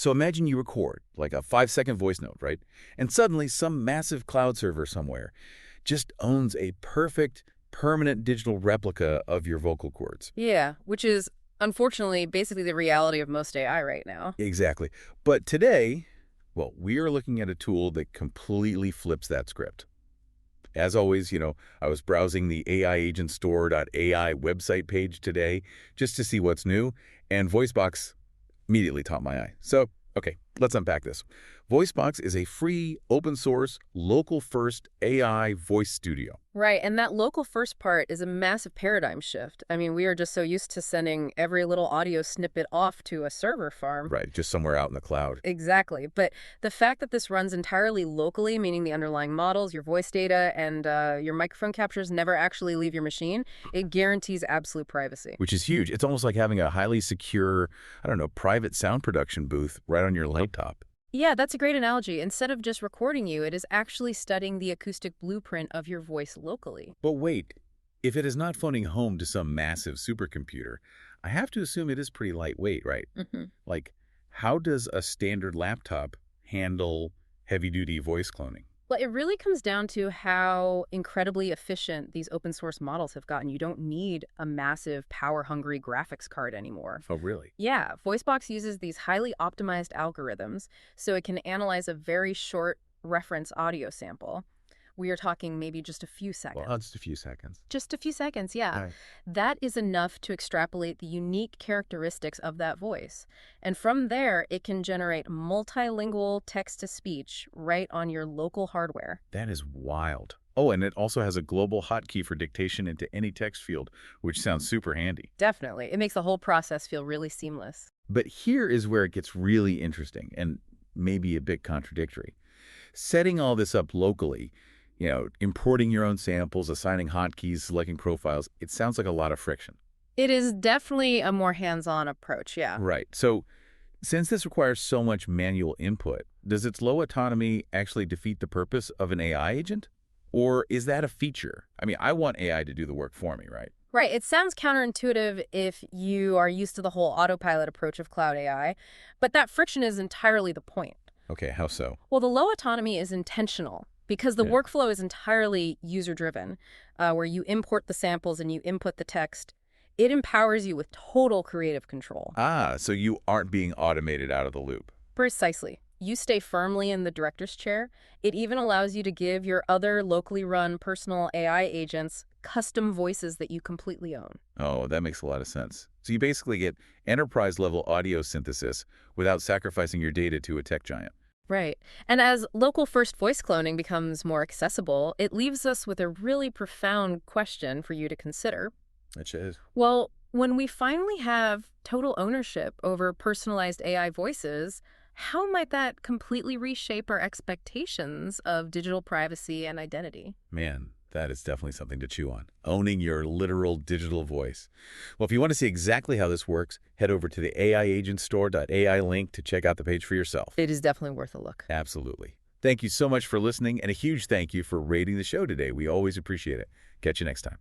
So imagine you record, like a 5-second voice note, right? And suddenly some massive cloud server somewhere just owns a perfect, permanent digital replica of your vocal cords. Yeah, which is unfortunately basically the reality of most AI right now. Exactly. But today, well, we are looking at a tool that completely flips that script. As always, I was browsing the AIagentstore.ai website page today just to see what's new, and Voicebox immediately caught my eye. So, okay, let's unpack this. Voicebox is a free, open-source, local-first AI voice studio. Right, and that local first part is a massive paradigm shift. I mean, we are just so used to sending every little audio snippet off to a server farm. Right, just somewhere out in the cloud. Exactly. But the fact that this runs entirely locally, meaning the underlying models, your voice data, and your microphone captures never actually leave your machine, it guarantees absolute privacy. Which is huge. It's almost like having a highly secure, I don't know, private sound production booth right on your laptop. Yeah, that's a great analogy. Instead of just recording you, it is actually studying the acoustic blueprint of your voice locally. But wait, if it is not phoning home to some massive supercomputer, I have to assume it is pretty lightweight, right? Hmm. Like, how does a standard laptop handle heavy-duty voice cloning? Well, it really comes down to how incredibly efficient these open source models have gotten. You don't need a massive power-hungry graphics card anymore. Oh, really? Yeah, Voicebox uses these highly optimized algorithms, so it can analyze a very short reference audio sample. We are talking maybe just a few seconds. Well, just a few seconds. Just a few seconds, yeah. Right. That is enough to extrapolate the unique characteristics of that voice. And from there, it can generate multilingual text-to-speech right on your local hardware. That is wild. Oh, and it also has a global hotkey for dictation into any text field, which sounds super handy. Definitely. It makes the whole process feel really seamless. But here is where it gets really interesting and maybe a bit contradictory. Setting all this up locally, importing your own samples, assigning hotkeys, selecting profiles, it sounds like a lot of friction. It is definitely a more hands-on approach, yeah. Right. So since this requires so much manual input, does its low autonomy actually defeat the purpose of an AI agent? Or is that a feature? I mean, I want AI to do the work for me, right? Right. It sounds counterintuitive if you are used to the whole autopilot approach of cloud AI, but that friction is entirely the point. Okay, how so? Well, the low autonomy is intentional because the Yeah. workflow is entirely user-driven, where you import the samples and you input the text. It empowers you with total creative control. Ah, so you aren't being automated out of the loop. Precisely. You stay firmly in the director's chair. It even allows you to give your other locally run personal AI agents custom voices that you completely own. Oh, that makes a lot of sense. So you basically get enterprise-level audio synthesis without sacrificing your data to a tech giant. Right. And as local first voice cloning becomes more accessible, it leaves us with a really profound question for you to consider. It is. Well, when we finally have total ownership over personalized AI voices, how might that completely reshape our expectations of digital privacy and identity? Man, that is definitely something to chew on. Owning your literal digital voice. Well, if you want to see exactly how this works, head over to the AIagentstore.ai link to check out the page for yourself. It is definitely worth a look. Absolutely. Thank you so much for listening, and a huge thank you for rating the show today. We always appreciate it. Catch you next time.